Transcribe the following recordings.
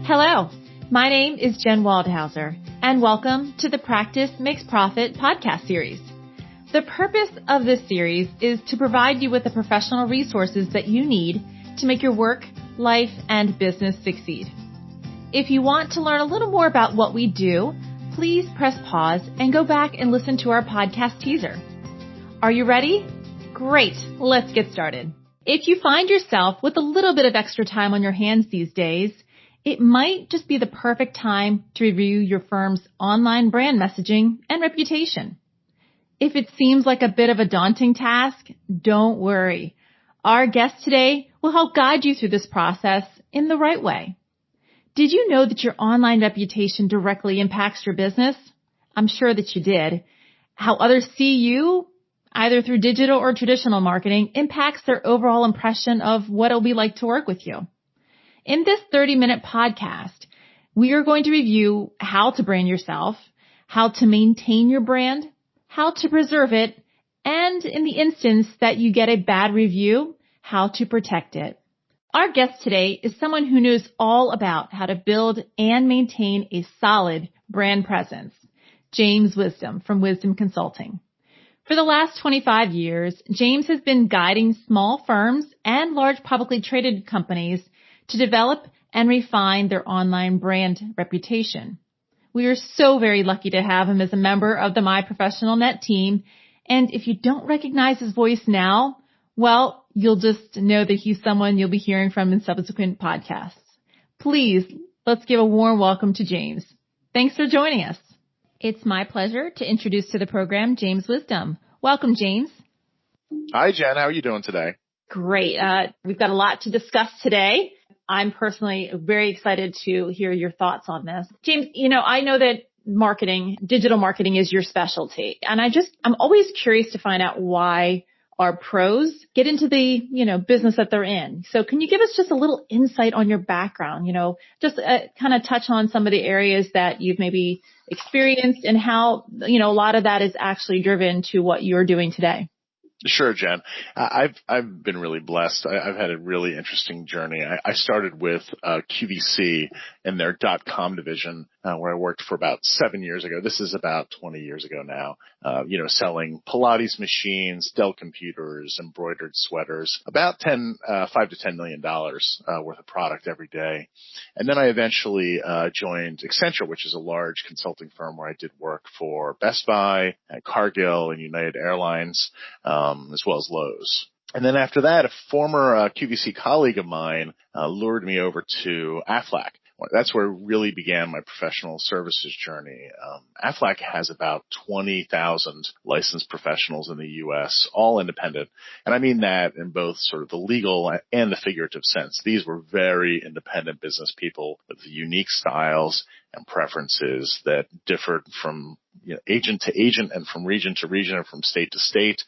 Hello, my name is Jen Waldhauser, and welcome to the Practice Makes Profit podcast series. The purpose of this series is to provide you with the professional resources that you need to make your work, life, and business succeed. If you want to learn a little more about what we do, please press pause and go back and listen to our podcast teaser. Are you ready? Great. Let's get started. If you find yourself with a little bit of extra time on your hands these days, it might just be the perfect time to review your firm's online brand messaging and reputation. If it seems like a bit of a daunting task, don't worry. Our guest today will help guide you through this process in the right way. Did you know that your online reputation directly impacts your business? I'm sure that you did. How others see you, either through digital or traditional marketing, impacts their overall impression of what it'll be like to work with you. In this 30-minute podcast, we are going to review how to brand yourself, how to maintain your brand, how to preserve it, and in the instance that you get a bad review, how to protect it. Our guest today is someone who knows all about how to build and maintain a solid brand presence, James Wisdom from Wisdom Consulting. For the last 25 years, James has been guiding small firms and large publicly traded companies to develop and refine their online brand reputation. We are so very lucky to have him as a member of the My Professional Net team. And if you don't recognize his voice now, well, you'll just know that he's someone you'll be hearing from in subsequent podcasts. Please, let's give a warm welcome to James. Thanks for joining us. It's my pleasure to introduce to the program James Wisdom. Welcome, James. Hi, Jen. How are you doing today? Great. We've got a lot to discuss today. I'm personally very excited to hear your thoughts on this. James, I know that digital marketing is your specialty. And I'm always curious to find out why our pros get into the, business that they're in. So can you give us just a little insight on your background, just kind of touch on some of the areas that you've maybe experienced and how, a lot of that is actually driven to what you're doing today? Sure, Jen. I've been really blessed. I've had a really interesting journey. I started with QVC in their .com division, where I worked for about 7 years ago. This is about 20 years ago now. Selling Pilates machines, Dell computers, embroidered sweaters, about $5 to $10 million worth of product every day. And then I eventually joined Accenture, which is a large consulting firm where I did work for Best Buy, Cargill, and United Airlines, as well as Lowe's. And then after that, a former QVC colleague of mine lured me over to Aflac. That's where it really began my professional services journey. Aflac has about 20,000 licensed professionals in the U.S., all independent. And I mean that in both sort of the legal and the figurative sense. These were very independent business people with unique styles and preferences that differed from agent to agent and from region to region and from state to state.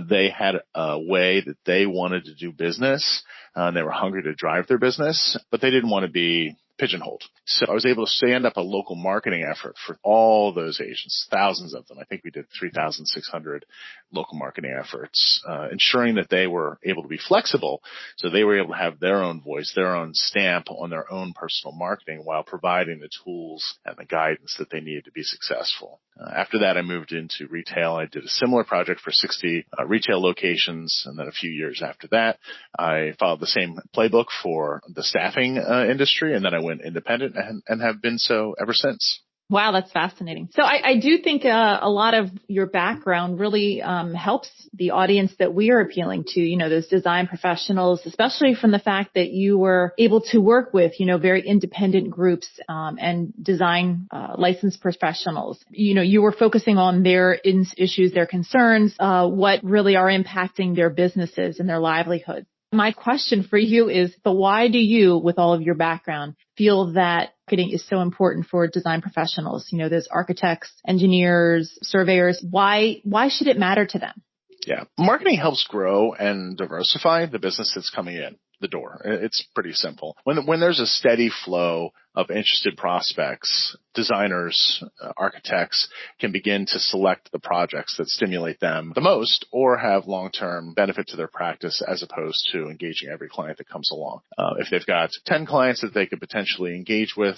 They had a way that they wanted to do business. They were hungry to drive their business, but they didn't want to be pigeonholed. So I was able to stand up a local marketing effort for all those agents, thousands of them. I think we did 3,600 local marketing efforts, ensuring that they were able to be flexible. So they were able to have their own voice, their own stamp on their own personal marketing while providing the tools and the guidance that they needed to be successful. After that, I moved into retail. I did a similar project for 60 retail locations. And then a few years after that, I followed the same playbook for the staffing industry. And then I went independent and have been so ever since. Wow, that's fascinating. So I do think a lot of your background really helps the audience that we are appealing to, those design professionals, especially from the fact that you were able to work with, very independent groups and design licensed professionals. You were focusing on their issues, their concerns, what really are impacting their businesses and their livelihoods. My question for you is, why do you, with all of your background, feel that marketing is so important for design professionals? Those architects, engineers, surveyors, why should it matter to them? Yeah. Marketing helps grow and diversify the business that's coming in the door. It's pretty simple. When there's a steady flow of interested prospects, designers, architects can begin to select the projects that stimulate them the most or have long-term benefit to their practice as opposed to engaging every client that comes along. If they've got 10 clients that they could potentially engage with,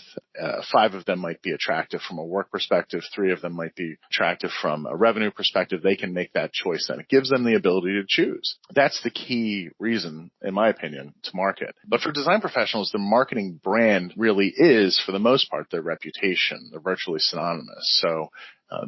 5 of them might be attractive from a work perspective, 3 of them might be attractive from a revenue perspective. They can make that choice and it gives them the ability to choose. That's the key reason, in my opinion, to market. But for design professionals, the marketing brand really is, for the most part, their reputation. They're virtually synonymous. So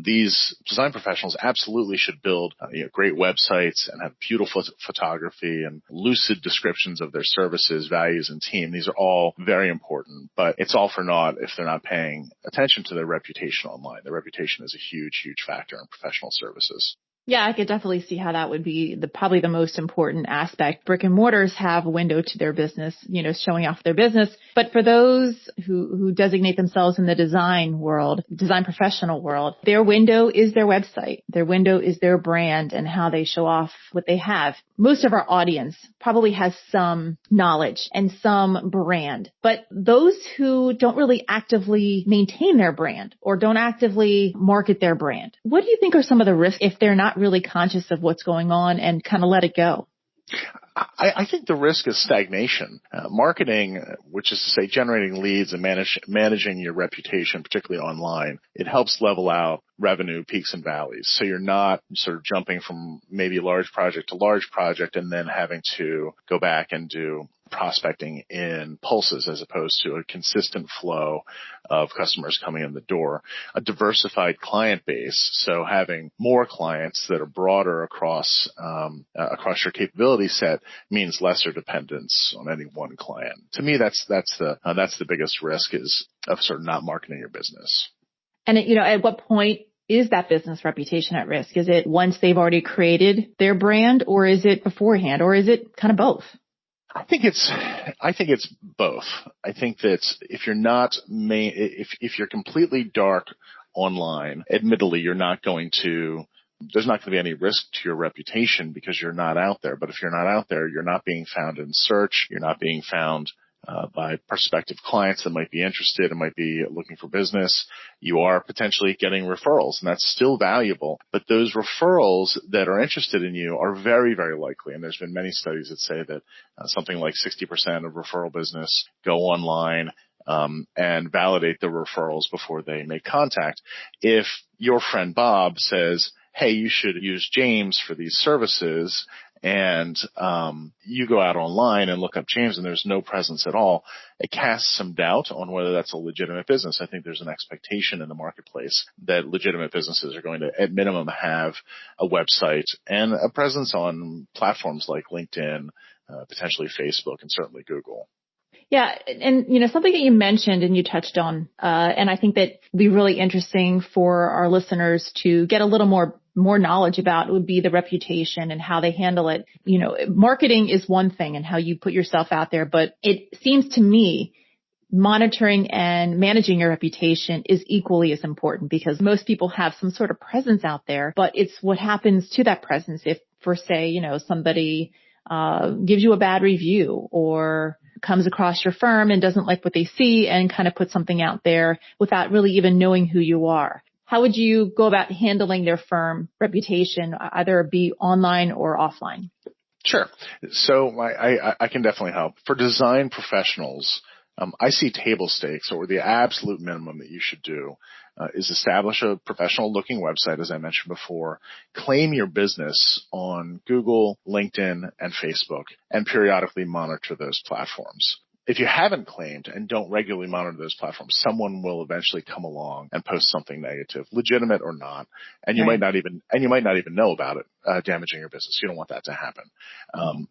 these design professionals absolutely should build great websites and have beautiful photography and lucid descriptions of their services, values, and team. These are all very important, but it's all for naught if they're not paying attention to their reputation online. Their reputation is a huge, huge factor in professional services. Yeah, I could definitely see how that would be probably the most important aspect. Brick and mortars have a window to their business, showing off their business. But for those who designate themselves in the design world, design professional world, their window is their website. Their window is their brand and how they show off what they have. Most of our audience probably has some knowledge and some brand, but those who don't really actively maintain their brand or don't actively market their brand, what do you think are some of the risks if they're not really conscious of what's going on and kind of let it go? I think the risk is stagnation. Marketing, which is to say generating leads and managing your reputation, particularly online, it helps level out revenue peaks and valleys. So you're not sort of jumping from maybe large project to large project and then having to go back and do prospecting in pulses as opposed to a consistent flow of customers coming in the door. A diversified client base, so having more clients that are broader across your capability set means lesser dependence on any one client. To me, that's the biggest risk is of sort of not marketing your business. And at what point is that business reputation at risk? Is it once they've already created their brand, or is it beforehand, or is it kind of both? I think it's both. I think that if you're completely dark online, admittedly, there's not going to be any risk to your reputation because you're not out there. But if you're not out there, you're not being found in search. You're not being found by prospective clients that might be interested and might be looking for business. You are potentially getting referrals, and that's still valuable. But those referrals that are interested in you are very, very likely, and there's been many studies that say that something like 60% of referral business go online and validate the referrals before they make contact. If your friend Bob says, hey, you should use James for these services, and you go out online and look up James and there's no presence at all, it casts some doubt on whether that's a legitimate business. I think there's an expectation in the marketplace that legitimate businesses are going to, at minimum, have a website and a presence on platforms like LinkedIn, potentially Facebook, and certainly Google. Yeah. And, something that you mentioned and you touched on, and I think that would be really interesting for our listeners to get a little more knowledge about would be the reputation and how they handle it. Marketing is one thing and how you put yourself out there, but it seems to me monitoring and managing your reputation is equally as important because most people have some sort of presence out there, but it's what happens to that presence if, for say, somebody gives you a bad review or comes across your firm and doesn't like what they see and kind of puts something out there without really even knowing who you are. How would you go about handling their firm reputation, either be online or offline? Sure. So I can definitely help. For design professionals, I see table stakes, or the absolute minimum that you should do is establish a professional-looking website, as I mentioned before, claim your business on Google, LinkedIn, and Facebook, and periodically monitor those platforms. If you haven't claimed and don't regularly monitor those platforms, someone will eventually come along and post something negative, legitimate or not, and you might not even know about it, damaging your business. You don't want that to happen.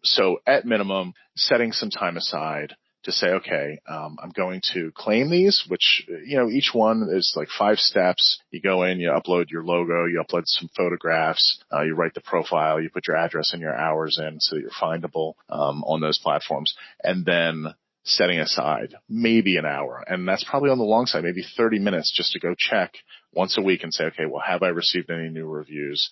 So at minimum, setting some time aside to say, okay, I'm going to claim these, which, each one is like 5 steps. You go in, you upload your logo, you upload some photographs, you write the profile, you put your address and your hours in so that you're findable on those platforms, and then setting aside maybe an hour, and that's probably on the long side, maybe 30 minutes just to go check once a week and say, okay, well, have I received any new reviews?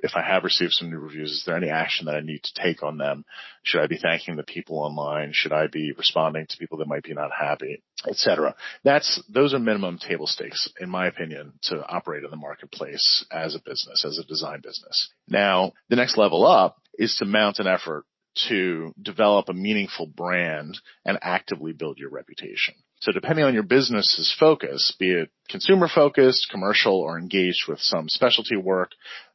If I have received some new reviews, is there any action that I need to take on them? Should I be thanking the people online? Should I be responding to people that might be not happy, et cetera? Those are minimum table stakes, in my opinion, to operate in the marketplace as a business, as a design business. Now, the next level up is to mount an effort to develop a meaningful brand and actively build your reputation. So depending on your business's focus, be it consumer focused, commercial, or engaged with some specialty work,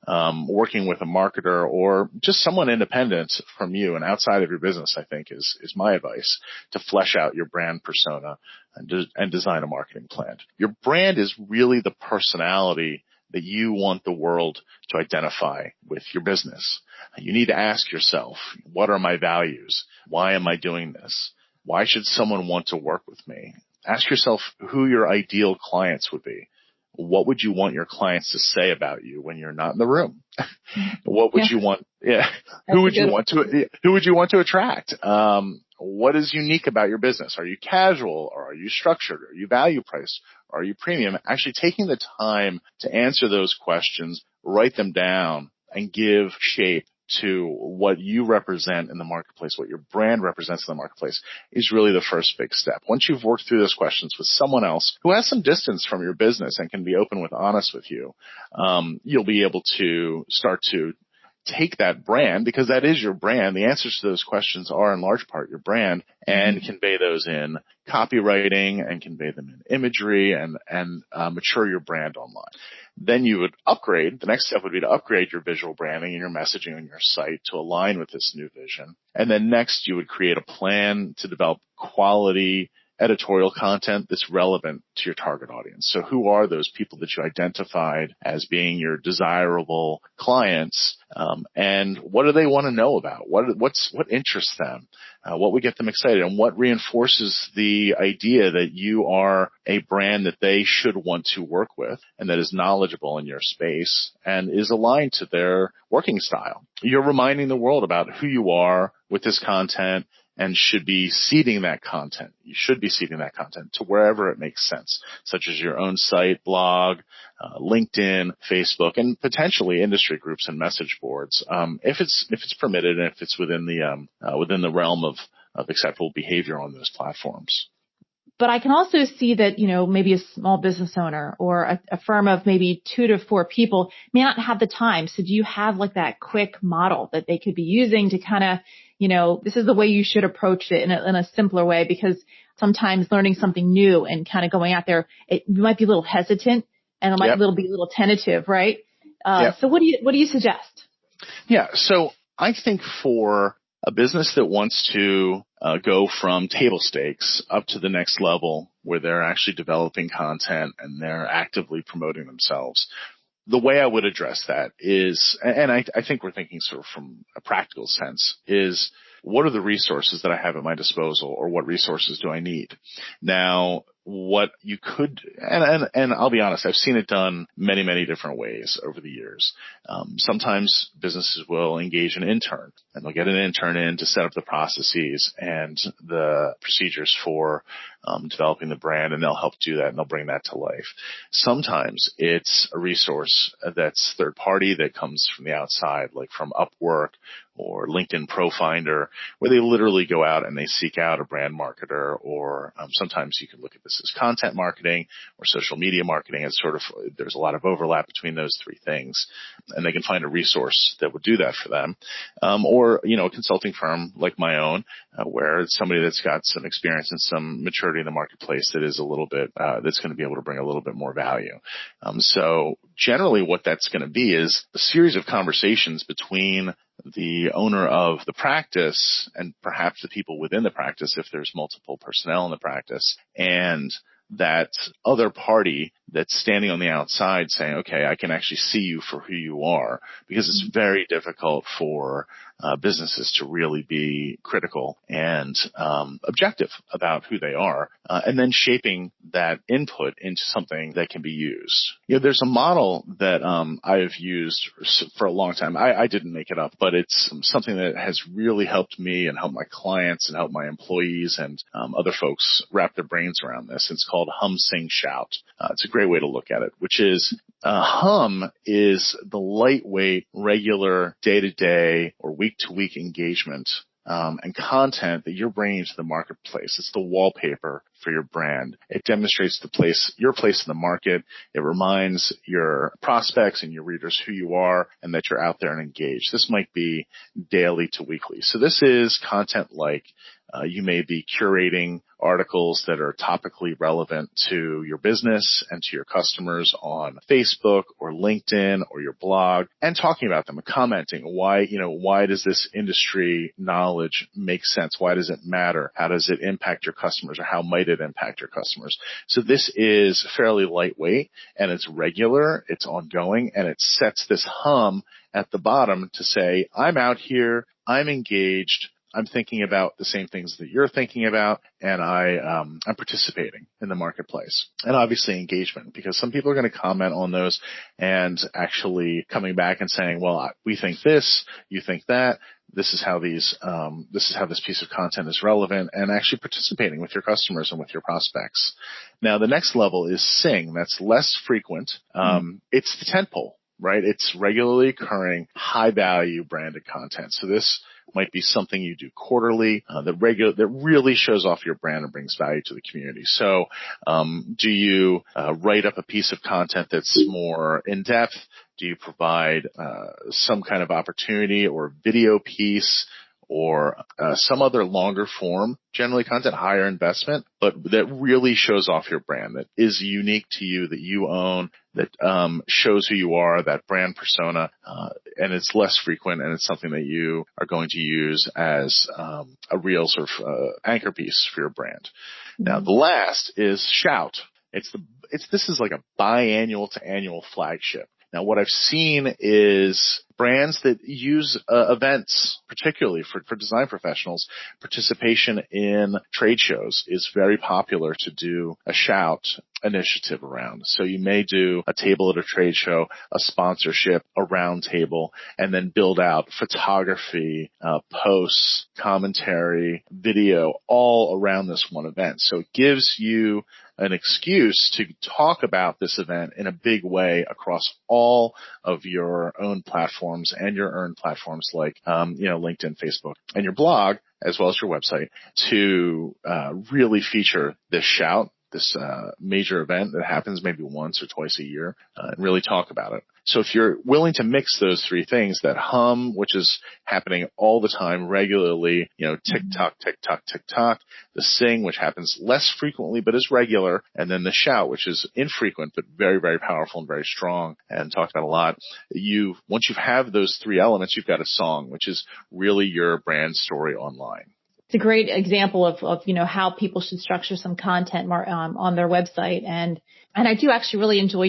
working with a marketer, or just someone independent from you and outside of your business, I think is my advice, to flesh out your brand persona and design a marketing plan. Your brand is really the personality that you want the world to identify with your business. You need to ask yourself, what are my values? Why am I doing this? Why should someone want to work with me? Ask yourself who your ideal clients would be. What would you want your clients to say about you when you're not in the room? What would you want? Yeah. Who would you want to attract? What is unique about your business? Are you casual, or are you structured? Are you value priced? Are you premium? Actually taking the time to answer those questions, write them down, and give shape to what you represent in the marketplace, what your brand represents in the marketplace, is really the first big step. Once you've worked through those questions with someone else who has some distance from your business and can be open with honest with you, you'll be able to start to take that brand, because that is your brand. The answers to those questions are in large part your brand, and convey those in copywriting and convey them in imagery and mature your brand online. Then you would upgrade. The next step would be to upgrade your visual branding and your messaging on your site to align with this new vision. And then next you would create a plan to develop quality editorial content that's relevant to your target audience. So who are those people that you identified as being your desirable clients, and what do they want to know about? What interests them? What would get them excited, and what reinforces the idea that you are a brand that they should want to work with, and that is knowledgeable in your space and is aligned to their working style. You're reminding the world about who you are with this content, and should be seeding that content. You should be seeding that content to wherever it makes sense, such as your own site, blog, LinkedIn, Facebook, and potentially industry groups and message boards, if it's permitted and if it's within the realm of acceptable behavior on those platforms. But I can also see that, maybe a small business owner or a firm of maybe 2 to 4 people may not have the time. So do you have like that quick model that they could be using to kind of, this is the way you should approach it in a simpler way? Because sometimes learning something new and kind of going out there, you might be a little hesitant and it might be a little tentative, right? So what do you suggest? Yeah. So I think for a business that wants to go from table stakes up to the next level where they're actually developing content and they're actively promoting themselves, the way I would address that is, and I think we're thinking sort of from a practical sense, is what are the resources that I have at my disposal, or what resources do I need? Now, what you could, and I'll be honest, I've seen it done many, many different ways over the years. Sometimes businesses will engage an intern, and they'll get an intern in to set up the processes and the procedures for developing the brand, and they'll help do that, and they'll bring that to life. Sometimes it's a resource that's third party that comes from the outside, like from Upwork or LinkedIn Pro Finder, where they literally go out and they seek out a brand marketer, or sometimes you can look at this as content marketing or social media marketing. It's sort of, there's a lot of overlap between those three things, and they can find a resource that would do that for them. Or, a consulting firm like my own, where it's somebody that's got some experience and some maturity in the marketplace that is a little bit, that's going to be able to bring a little bit more value. So generally what that's going to be is a series of conversations between the owner of the practice and perhaps the people within the practice, if there's multiple personnel in the practice, and that other party that's standing on the outside saying, okay, I can actually see you for who you are, because it's very difficult for businesses to really be critical and objective about who they are, and then shaping that input into something that can be used. There's a model that I've used for a long time. I didn't make it up, but it's something that has really helped me and helped my clients and helped my employees and other folks wrap their brains around this. It's called Hum, Sing, Shout. It's a great way to look at it, which is hum is the lightweight, regular, day-to-day or week-to-week engagement and content that you're bringing to the marketplace. It's the wallpaper for your brand. It demonstrates your place in the market. It reminds your prospects and your readers who you are and that you're out there and engaged. This might be daily to weekly. So this is content like you may be curating articles that are topically relevant to your business and to your customers on Facebook or LinkedIn or your blog, and talking about them and commenting why does this industry knowledge make sense? Why does it matter? How does it impact your customers, or how might it impact your customers? So this is fairly lightweight, and it's regular, it's ongoing, and it sets this hum at the bottom to say, I'm out here, I'm engaged, I'm thinking about the same things that you're thinking about, and I'm participating in the marketplace. And obviously engagement, because some people are going to comment on those and actually coming back and saying, well, we think this, you think that. This is how this piece of content is relevant, and actually participating with your customers and with your prospects. Now, the next level is sing. That's less frequent. It's the tentpole, right? It's regularly occurring, high value branded content. So this might be something you do quarterly, that really shows off your brand and brings value to the community. So, do you write up a piece of content that's more in depth? Do you provide some kind of opportunity or video piece or some other longer form, generally content, higher investment, but that really shows off your brand, that is unique to you, that you own, that shows who you are, that brand persona, and it's less frequent, and it's something that you are going to use as a real sort of anchor piece for your brand. Now, the last is shout. This is like a biannual to annual flagship. Now, what I've seen is brands that use events, particularly for design professionals, participation in trade shows is very popular to do a shout initiative around. So you may do a table at a trade show, a sponsorship, a round table, and then build out photography, posts, commentary, video, all around this one event. So it gives you an excuse to talk about this event in a big way across all of your own platforms and your earned platforms like, LinkedIn, Facebook, and your blog, as well as your website, to really feature this shout, this major event that happens maybe once or twice a year, and really talk about it. So if you're willing to mix those three things, that hum, which is happening all the time, regularly, tick-tock, tick-tock, tick-tock, the sing, which happens less frequently but is regular, and then the shout, which is infrequent but very, very powerful and very strong and talked about a lot. Once you have those three elements, you've got a song, which is really your brand story online. It's a great example of how people should structure some content on their website. And I do actually really enjoy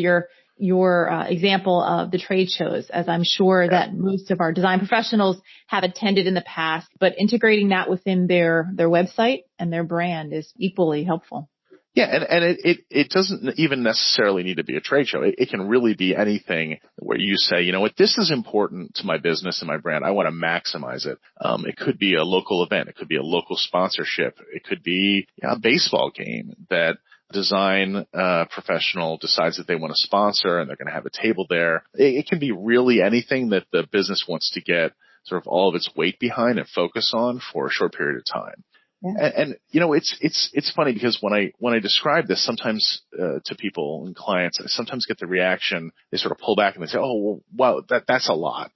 your example of the trade shows, as I'm sure that most of our design professionals have attended in the past, but integrating that within their website and their brand is equally helpful. Yeah, and it doesn't even necessarily need to be a trade show. It can really be anything where you say, you know what, this is important to my business and my brand. I want to maximize it. It could be a local event. It could be a local sponsorship. It could be a baseball game that design professional decides that they want to sponsor and they're going to have a table there. It can be really anything that the business wants to get sort of all of its weight behind and focus on for a short period of time. Yeah. And it's funny because when I describe this sometimes to people and clients, I sometimes get the reaction, they sort of pull back and they say, oh, well, wow, that's a lot.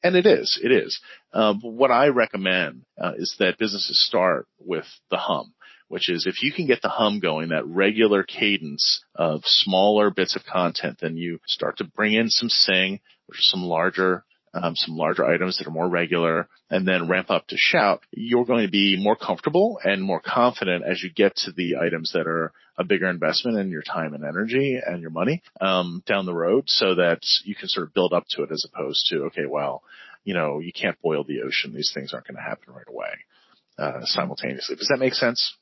And it is. But what I recommend is that businesses start with the hum, which is if you can get the hum going, that regular cadence of smaller bits of content, then you start to bring in some sing, which are some larger items that are more regular, and then ramp up to shout, you're going to be more comfortable and more confident as you get to the items that are a bigger investment in your time and energy and your money down the road, so that you can sort of build up to it as opposed to, okay, well, you can't boil the ocean. These things aren't going to happen right away, simultaneously. Does that make sense?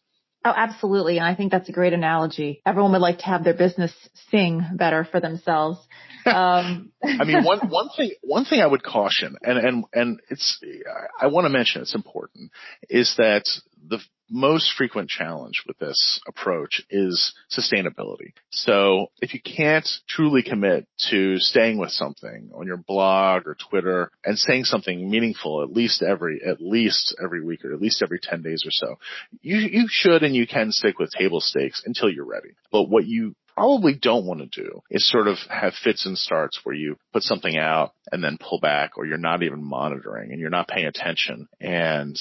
Oh, absolutely. And I think that's a great analogy. Everyone would like to have their business sing better for themselves. I mean, one thing I would caution, and I want to mention it's important, is that the most frequent challenge with this approach is sustainability. So if you can't truly commit to staying with something on your blog or Twitter and saying something meaningful at least every week or at least every 10 days or so, you should and you can stick with table stakes until you're ready. But what you probably don't want to do is sort of have fits and starts where you put something out and then pull back, or you're not even monitoring and you're not paying attention. And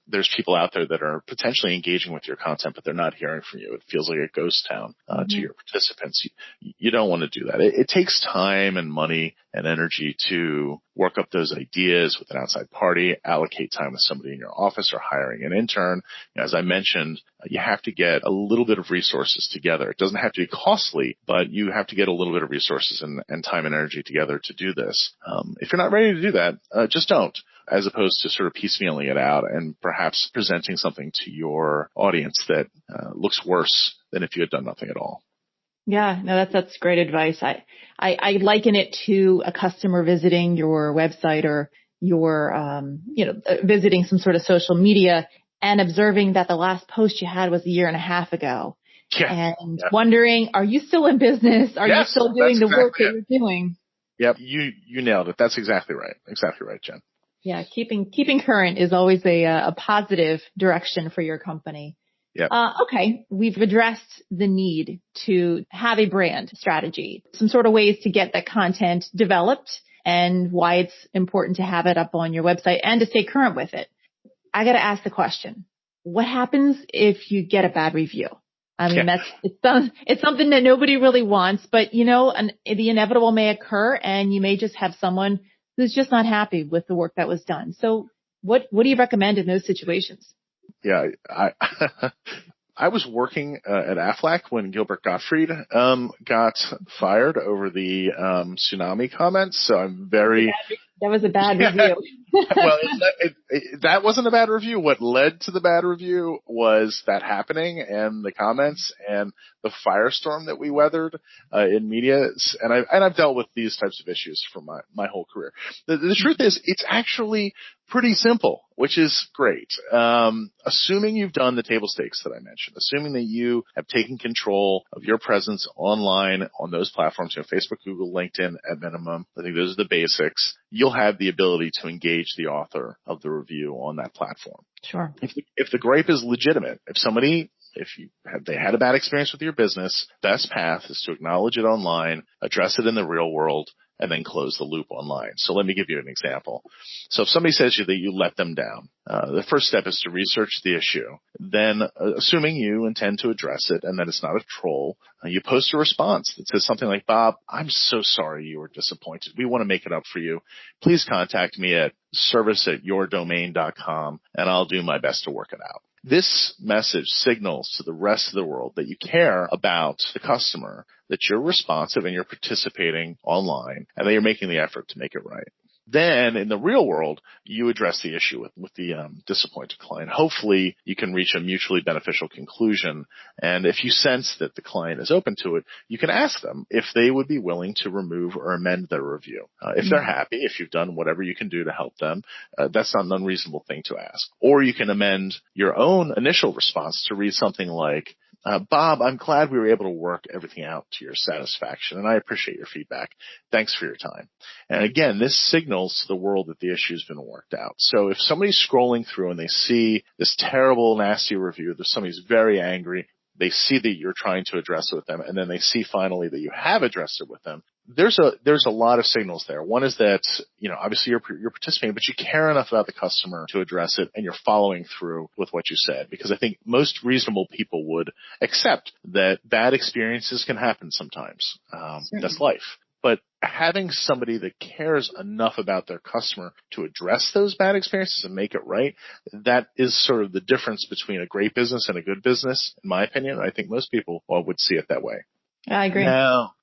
there's people out there that are potentially engaging with your content, but they're not hearing from you. It feels like a ghost town to your participants. You don't want to do that. It takes time and money and energy to work up those ideas with an outside party, allocate time with somebody in your office or hiring an intern. As I mentioned, you have to get a little bit of resources together. It doesn't have to be costly, but you have to get a little bit of resources and time and energy together to do this. If you're not ready to do that, just don't, as opposed to sort of piecemealing it out and perhaps presenting something to your audience that looks worse than if you had done nothing at all. Yeah, no, that's great advice. I liken it to a customer visiting your website or your, visiting some sort of social media and observing that the last post you had was a year and a half ago. Yeah. And wondering, are you still in business? Are you still doing the work that you're doing? Yep. You nailed it. That's exactly right. Exactly right, Jen. Yeah. Keeping current is always a positive direction for your company. Yeah. Okay. We've addressed the need to have a brand strategy, some sort of ways to get that content developed and why it's important to have it up on your website and to stay current with it. I got to ask the question, what happens if you get a bad review? I mean, it's something that nobody really wants, but the inevitable may occur and you may just have someone who's just not happy with the work that was done. So what do you recommend in those situations? Yeah, I was working at Aflac when Gilbert Gottfried got fired over the tsunami comments. So I'm very... That was a bad review. Well, that wasn't a bad review. What led to the bad review was that happening and the comments and the firestorm that we weathered in media. And I've dealt with these types of issues for my whole career. The truth is, it's actually pretty simple, which is great. Assuming you've done the table stakes that I mentioned, assuming that you have taken control of your presence online on those platforms, Facebook, Google, LinkedIn at minimum. I think those are the basics. You'll have the ability to engage the author of the review on that platform. Sure. If the gripe is legitimate, if they had a bad experience with your business, best path is to acknowledge it online, address it in the real world, and then close the loop online. So let me give you an example. So if somebody says that you let them down, the first step is to research the issue. Then, assuming you intend to address it and that it's not a troll, you post a response that says something like, Bob, I'm so sorry you were disappointed. We want to make it up for you. Please contact me at service@yourdomain.com and I'll do my best to work it out. This message signals to the rest of the world that you care about the customer, that you're responsive and you're participating online, and that you're making the effort to make it right. Then in the real world, you address the issue with the disappointed client. Hopefully you can reach a mutually beneficial conclusion. And if you sense that the client is open to it, you can ask them if they would be willing to remove or amend their review. If they're happy, if you've done whatever you can do to help them, that's not an unreasonable thing to ask. Or you can amend your own initial response to read something like, Bob, I'm glad we were able to work everything out to your satisfaction, and I appreciate your feedback. Thanks for your time. And again, this signals to the world that the issue's been worked out. So if somebody's scrolling through and they see this terrible, nasty review, that somebody's very angry, they see that you're trying to address it with them, and then they see finally that you have addressed it with them, there's a lot of signals there. One is that, obviously you're participating, but you care enough about the customer to address it and you're following through with what you said. Because I think most reasonable people would accept that bad experiences can happen sometimes. That's life. But having somebody that cares enough about their customer to address those bad experiences and make it right, that is sort of the difference between a great business and a good business, in my opinion. I think most people would see it that way. I agree.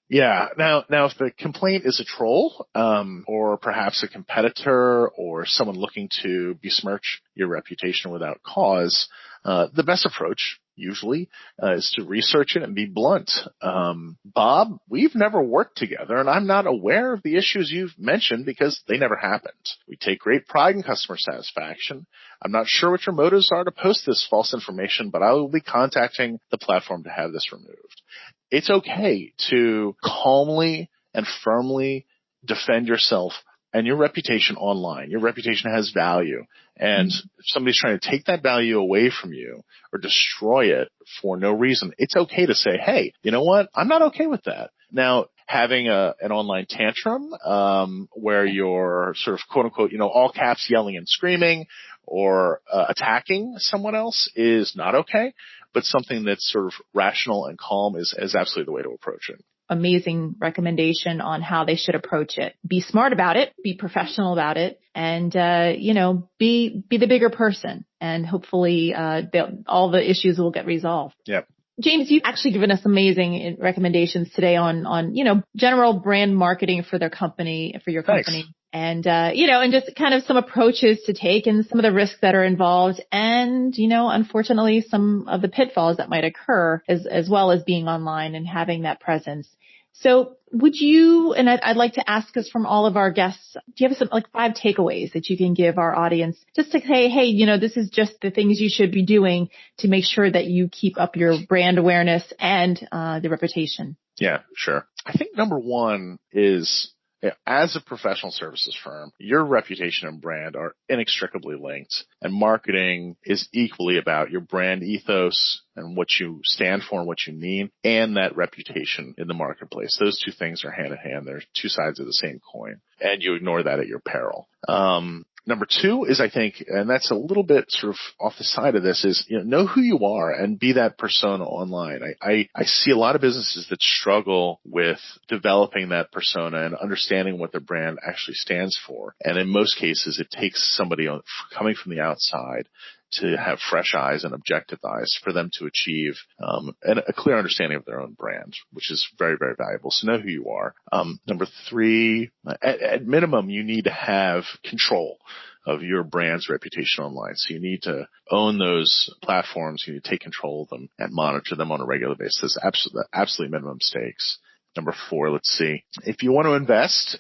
Yeah. Now, if the complaint is a troll, or perhaps a competitor or someone looking to besmirch your reputation without cause, the best approach usually is to research it and be blunt. Bob, we've never worked together and I'm not aware of the issues you've mentioned because they never happened. We take great pride in customer satisfaction. I'm not sure what your motives are to post this false information, but I will be contacting the platform to have this removed. It's okay to calmly and firmly defend yourself and your reputation online. Your reputation has value. And if somebody's trying to take that value away from you or destroy it for no reason, it's okay to say, hey, you know what? I'm not okay with that. Now, having an online tantrum, where you're sort of quote unquote, all caps yelling and screaming or attacking someone else is not okay. But something that's sort of rational and calm is absolutely the way to approach it. Amazing recommendation on how they should approach it. Be smart about it, be professional about it, and, be the bigger person. And hopefully, all the issues will get resolved. Yep. James, you've actually given us amazing recommendations today on general brand marketing for your company. Thanks. And, and just kind of some approaches to take and some of the risks that are involved and, unfortunately some of the pitfalls that might occur as well as being online and having that presence. So would you, and I'd like to ask us from all of our guests, do you have some 5 takeaways that you can give our audience just to say, hey, this is just the things you should be doing to make sure that you keep up your brand awareness and the reputation? Yeah, sure. I think number one is, as a professional services firm, your reputation and brand are inextricably linked, and marketing is equally about your brand ethos and what you stand for and what you mean, and that reputation in the marketplace. Those two things are hand in hand. They're two sides of the same coin, and you ignore that at your peril. Number two is, I think, and that's a little bit sort of off the side of this, is, know who you are and be that persona online. I see a lot of businesses that struggle with developing that persona and understanding what their brand actually stands for. And in most cases, it takes somebody coming from the outside to have fresh eyes and objective eyes for them to achieve a clear understanding of their own brand, which is very, very valuable. So know who you are. Number three, at minimum, you need to have control of your brand's reputation online. So you need to own those platforms. You need to take control of them and monitor them on a regular basis. Absolutely minimum stakes. Number four, let's see. If you want to invest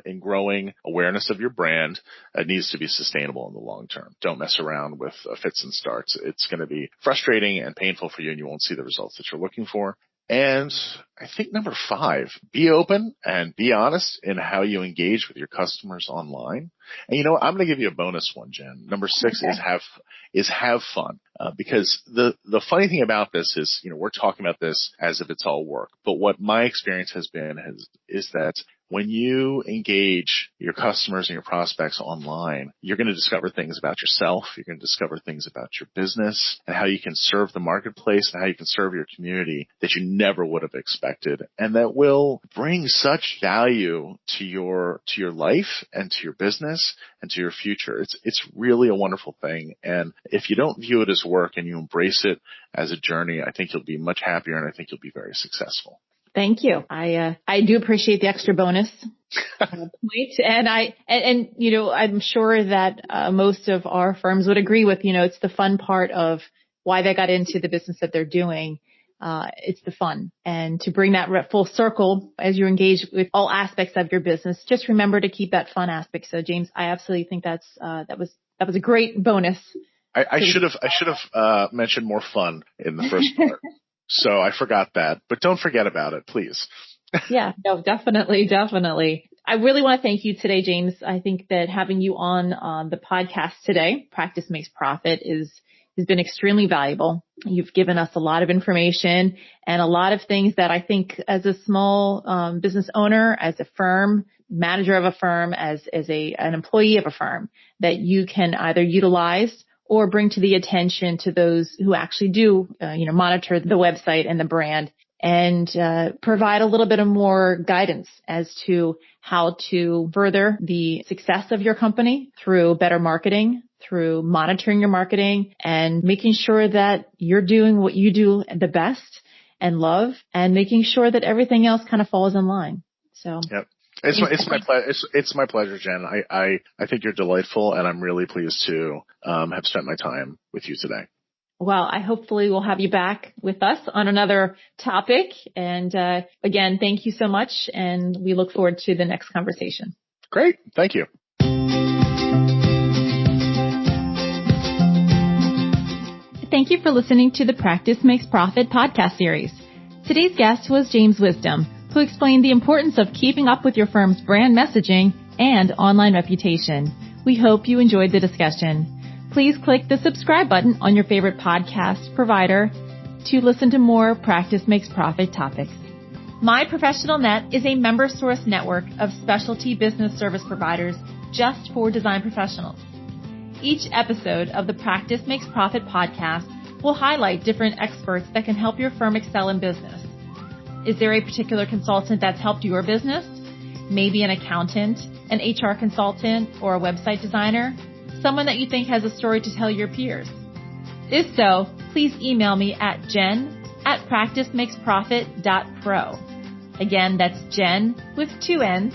in growing awareness of your brand, it needs to be sustainable in the long term. Don't mess around with fits and starts. It's going to be frustrating and painful for you, and you won't see the results that you're looking for. And I think number five, be open and be honest in how you engage with your customers online. And I'm going to give you a bonus one, Jen. Number six is have fun. Because the funny thing about this is, we're talking about this as if it's all work. But what my experience has been is that when you engage your customers and your prospects online, you're going to discover things about yourself. You're going to discover things about your business and how you can serve the marketplace and how you can serve your community that you never would have expected. And that will bring such value to your life and to your business and to your future. It's really a wonderful thing. And if you don't view it as work and you embrace it as a journey, I think you'll be much happier and I think you'll be very successful. Thank you. I do appreciate the extra bonus point. And I'm sure that most of our firms would agree with, it's the fun part of why they got into the business that they're doing. It's the fun. And to bring that full circle as you engage with all aspects of your business, just remember to keep that fun aspect. So James, I absolutely think that was a great bonus. I should have mentioned more fun in the first part. So I forgot that, but don't forget about it, please. Yeah, no, definitely. I really want to thank you today, James. I think that having you on the podcast today, Practice Makes Profit, has been extremely valuable. You've given us a lot of information and a lot of things that I think as a small business owner, as a firm, manager of a firm, as an employee of a firm, that you can either utilize or bring to the attention to those who actually do, monitor the website and the brand, and provide a little bit of more guidance as to how to further the success of your company through better marketing, through monitoring your marketing, and making sure that you're doing what you do the best and love and making sure that everything else kind of falls in line. So. Yep. It's my pleasure, Jen. I think you're delightful, and I'm really pleased to have spent my time with you today. Well, I hopefully will have you back with us on another topic. And again, thank you so much, and we look forward to the next conversation. Great. Thank you. Thank you for listening to the Practice Makes Profit podcast series. Today's guest was James Wisdom, who explained the importance of keeping up with your firm's brand messaging and online reputation. We hope you enjoyed the discussion. Please click the subscribe button on your favorite podcast provider to listen to more Practice Makes Profit topics. My Professional Net is a member source network of specialty business service providers just for design professionals. Each episode of the Practice Makes Profit podcast will highlight different experts that can help your firm excel in business. Is there a particular consultant that's helped your business? Maybe an accountant, an HR consultant, or a website designer? Someone that you think has a story to tell your peers? If so, please email me at jen@practicemakesprofit.pro. Again, that's Jen with 2 N's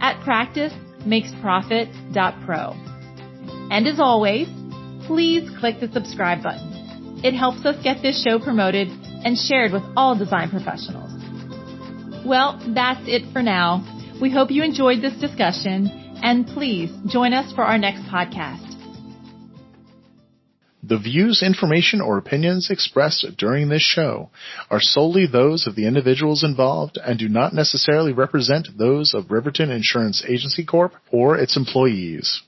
at practicemakesprofit.pro. And as always, please click the subscribe button. It helps us get this show promoted and shared with all design professionals. Well, that's it for now. We hope you enjoyed this discussion, and please join us for our next podcast. The views, information, or opinions expressed during this show are solely those of the individuals involved and do not necessarily represent those of Riverton Insurance Agency Corp. or its employees.